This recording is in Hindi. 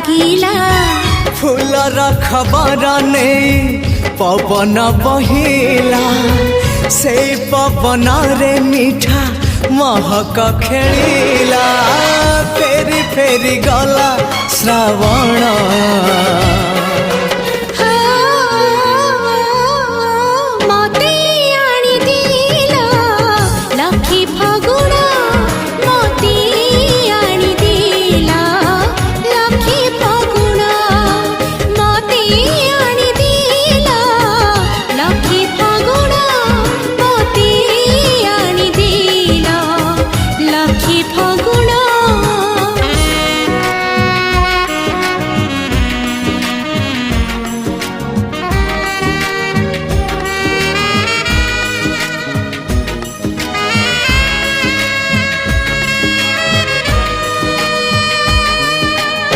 लागिला फूलर खबर नहीं पवन बहिला से पवन रे मीठा महक खेलिला फेरी फेरी गला श्रावण